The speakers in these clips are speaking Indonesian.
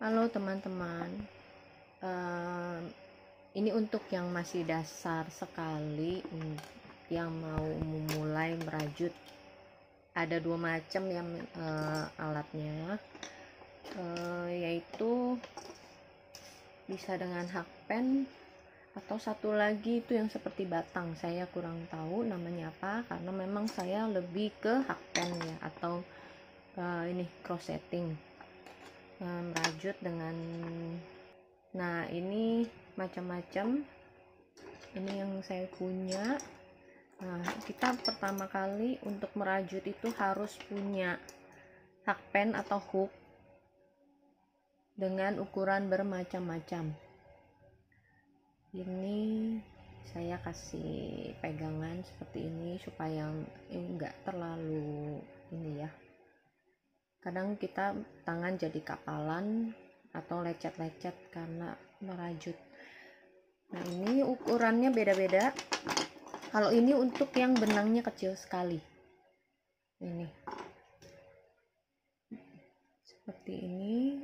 Halo teman-teman. Ehm, ini untuk yang masih dasar sekali, yang mau memulai merajut. Ada dua macam yang alatnya, yaitu bisa dengan hakpen atau satu lagi itu yang seperti batang. Saya kurang tahu namanya apa karena memang saya lebih ke hakpen ya, atau ini cross setting, merajut dengan. Nah, ini macam-macam. Ini yang saya punya. Nah, kita pertama kali untuk merajut itu harus punya hakpen atau hook dengan ukuran bermacam-macam. Ini saya kasih pegangan seperti ini supaya enggak terlalu ini ya. Kadang kita tangan jadi kapalan atau lecet-lecet karena merajut. Nah, ini ukurannya beda-beda. Kalau ini untuk yang benangnya kecil sekali, ini seperti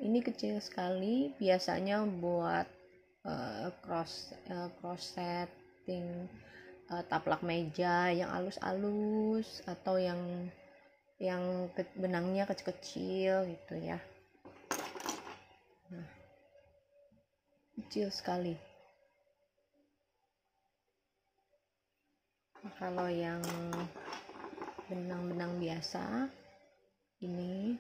ini kecil sekali. Biasanya buat cross setting, taplak meja yang halus-halus, atau yang benangnya kecil-kecil gitu ya. Nah, kecil sekali. Nah, kalau yang benang-benang biasa ini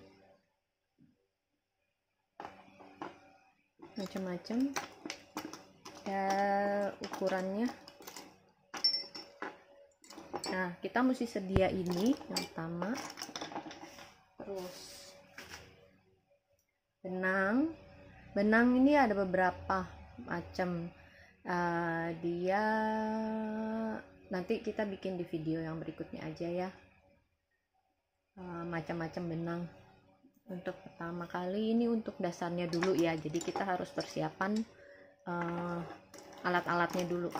macam-macam ya ukurannya. Nah, kita mesti sedia ini yang pertama. Terus benang ini ada beberapa macam. Dia nanti kita bikin di video yang berikutnya aja ya, macam-macam benang. Untuk pertama kali ini untuk dasarnya dulu ya, jadi kita harus persiapan alat-alatnya dulu.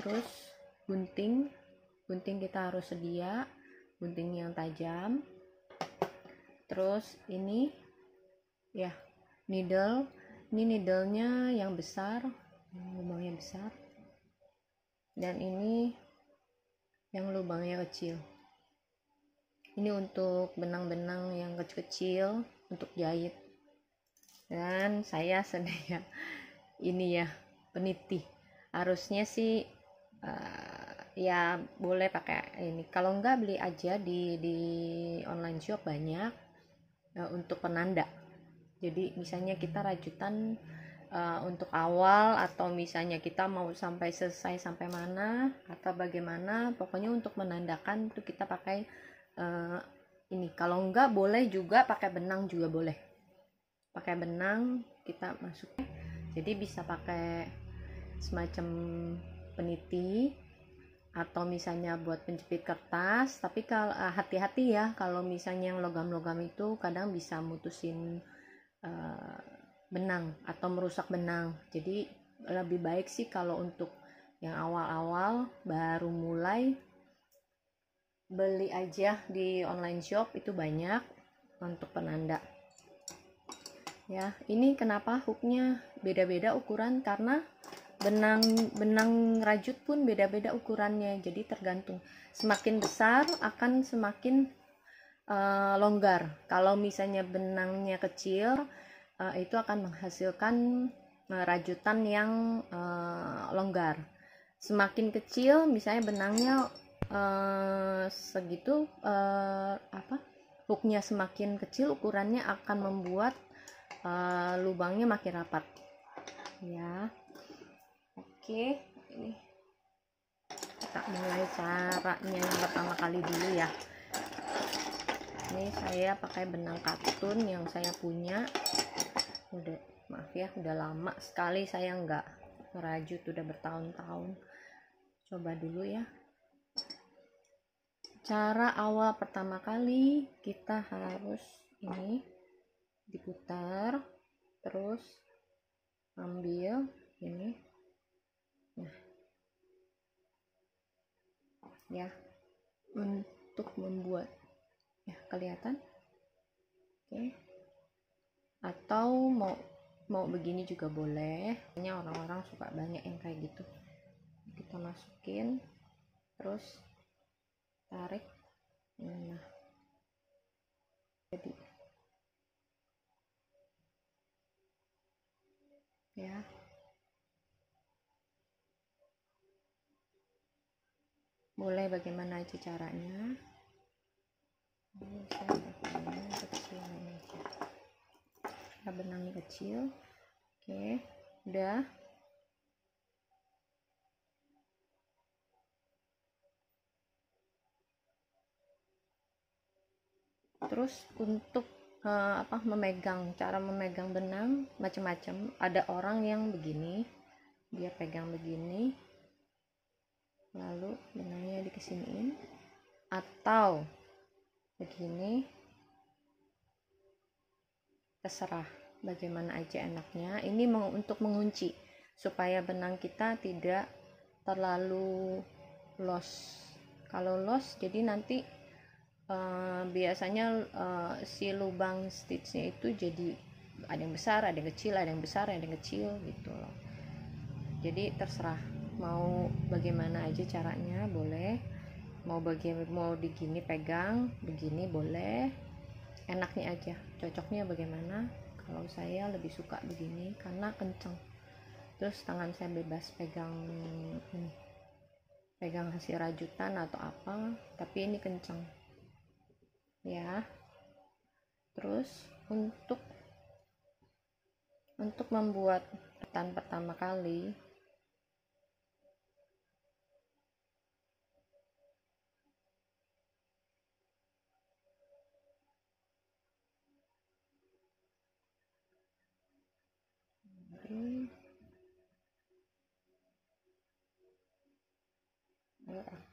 Terus gunting kita harus sedia, gunting yang tajam. Terus ini ya, needle. Ini needle-nya yang besar, lubangnya besar, dan ini yang lubangnya kecil. Ini untuk benang-benang yang kecil-kecil untuk jahit. Dan saya sedia ini ya, peniti. Harusnya sih ya boleh pakai ini. Kalau enggak, beli aja di online shop banyak untuk penanda. Jadi misalnya kita rajutan untuk awal, atau misalnya kita mau sampai selesai sampai mana atau bagaimana, pokoknya untuk menandakan itu kita pakai ini. Kalau enggak, boleh juga pakai benang, juga boleh pakai benang kita masuk. Jadi bisa pakai semacam peniti, atau misalnya buat penjepit kertas. Tapi kalau hati-hati ya, kalau misalnya yang logam-logam itu kadang bisa mutusin benang atau merusak benang. Jadi lebih baik sih kalau untuk yang awal-awal baru mulai, beli aja di online shop, itu banyak untuk penanda ya. Ini kenapa hooknya beda-beda ukuran, karena benang rajut pun beda-beda ukurannya. Jadi tergantung, semakin besar akan semakin longgar. Kalau misalnya benangnya kecil, itu akan menghasilkan rajutan yang longgar. Semakin kecil, misalnya benangnya segitu, hooknya semakin kecil, ukurannya akan membuat lubangnya makin rapat ya. Oke, ini kita mulai caranya yang pertama kali dulu ya. Ini saya pakai benang katun yang saya punya. Udah, maaf ya, udah lama sekali saya nggak ngerajut, udah bertahun-tahun. Coba dulu ya. Cara awal pertama kali, kita harus ini diputar, terus ambil ini. Nah ya, untuk membuat ya kelihatan. Oke, atau mau mau begini juga boleh. Hanya orang-orang suka banyak yang kayak gitu. Kita masukin, terus tarik. Nah, jadi ya, boleh bagaimana aja caranya. Saya benangnya kecil aja. Kita benangnya kecil. Oke, udah. Terus untuk memegang, cara memegang benang macam-macam. Ada orang yang begini, dia pegang begini, lalu benangnya dikesiniin, atau begini, terserah bagaimana aja enaknya. Ini untuk mengunci supaya benang kita tidak terlalu los. Kalau los, jadi nanti biasanya si lubang stitchnya itu jadi ada yang besar, ada yang kecil, ada yang besar, ada yang kecil gitu loh. Jadi terserah mau bagaimana aja caranya, boleh. Mau digini pegang begini boleh, enaknya aja, cocoknya bagaimana. Kalau saya lebih suka begini karena kenceng, terus tangan saya bebas pegang ini, pegang hasil rajutan atau apa, tapi ini kenceng ya. Terus untuk membuat ketan pertama kali,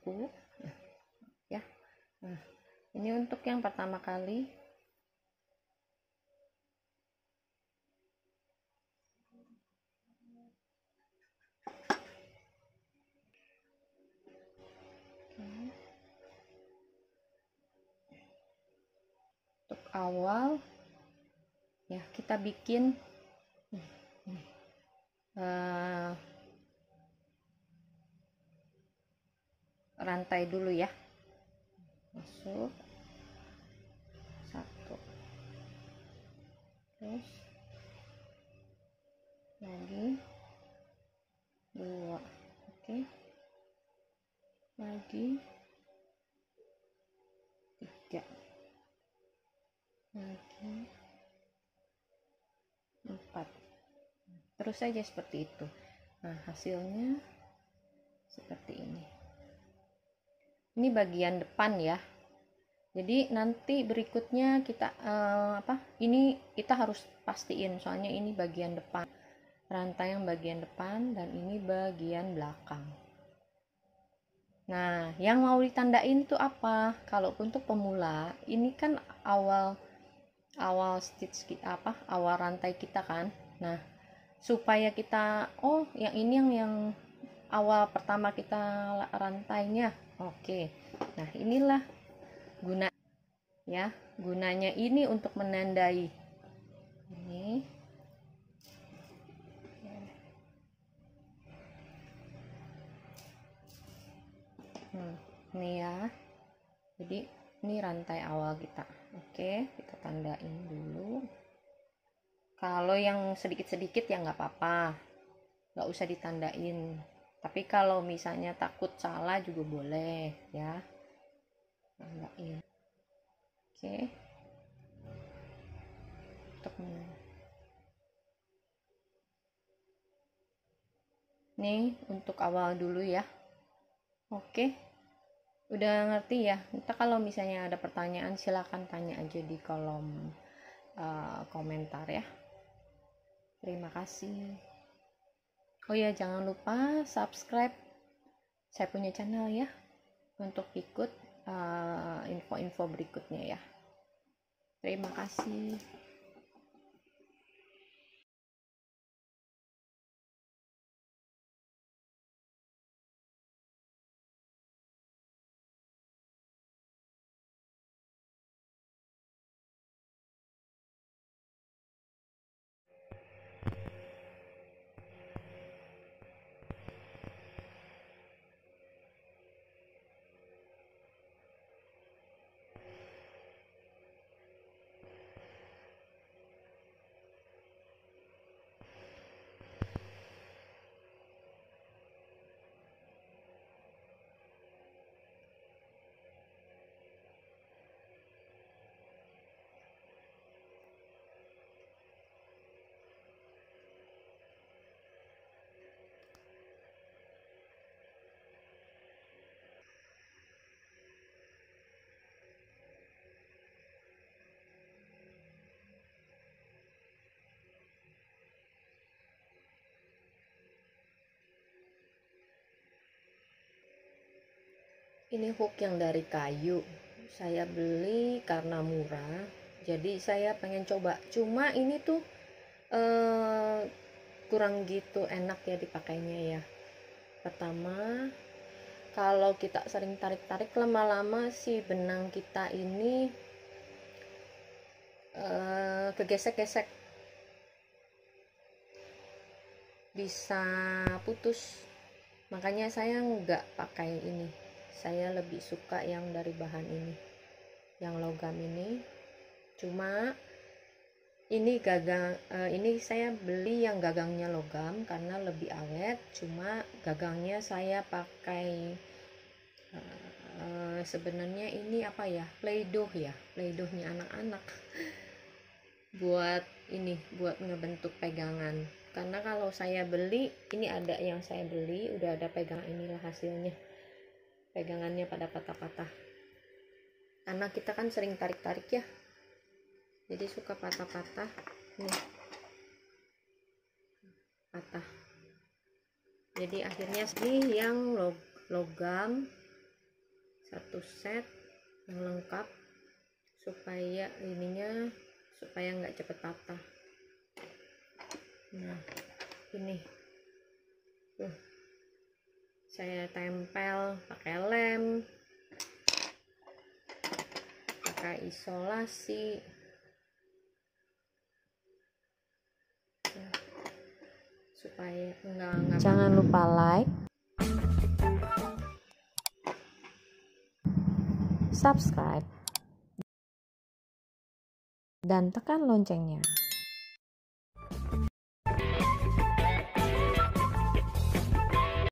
aku ya. Nah, ini untuk yang pertama kali. Untuk awal ya kita bikin rantai dulu ya. Masuk satu, terus lagi dua, oke, lagi tiga, lagi empat, terus saja seperti itu. Nah, hasilnya seperti ini. Ini bagian depan ya. Jadi nanti berikutnya kita ini kita harus pastiin, soalnya ini bagian depan, rantai yang bagian depan, dan ini bagian belakang. Nah, yang mau ditandain tuh apa? Kalau untuk pemula, ini kan awal stitch awal rantai kita kan. Nah, supaya kita yang ini yang awal pertama kita rantainya. Oke. Nah, inilah gunanya ini untuk menandai ini. Ini ya, jadi ini rantai awal kita. Oke, kita tandain dulu. Kalau yang sedikit-sedikit ya nggak apa-apa, nggak usah ditandain. Tapi kalau misalnya takut salah juga boleh ya, tandain. Oke, untuk nih untuk awal dulu ya. Oke, udah ngerti ya? Entah kalau misalnya ada pertanyaan silahkan tanya aja di kolom komentar ya. Terima kasih. Oh ya, jangan lupa subscribe saya punya channel ya, untuk ikut info-info berikutnya ya. Terima kasih. Ini hook yang dari kayu, saya beli karena murah, jadi saya pengen coba. Cuma ini tuh kurang gitu enak ya dipakainya ya. Pertama, kalau kita sering tarik-tarik, lama-lama si benang kita ini kegesek-gesek, bisa putus. Makanya saya nggak pakai ini, saya lebih suka yang dari bahan ini, yang logam ini. Cuma ini gagang, ini saya beli yang gagangnya logam karena lebih awet. Cuma gagangnya saya pakai sebenarnya ini apa ya, play-doh ya, play-dohnya anak-anak buat ini, buat ngebentuk pegangan. Karena kalau saya beli, ini ada yang saya beli udah ada pegangan, inilah hasilnya, pegangannya pada patah-patah. Karena kita kan sering tarik-tarik ya, jadi suka patah-patah. Nih, patah. Jadi akhirnya ini yang logam satu set yang lengkap, supaya ininya, supaya nggak cepet patah. Nah, ini tuh saya tempel pakai lem, pakai isolasi supaya enggak. Jangan lupa like, subscribe, dan tekan loncengnya.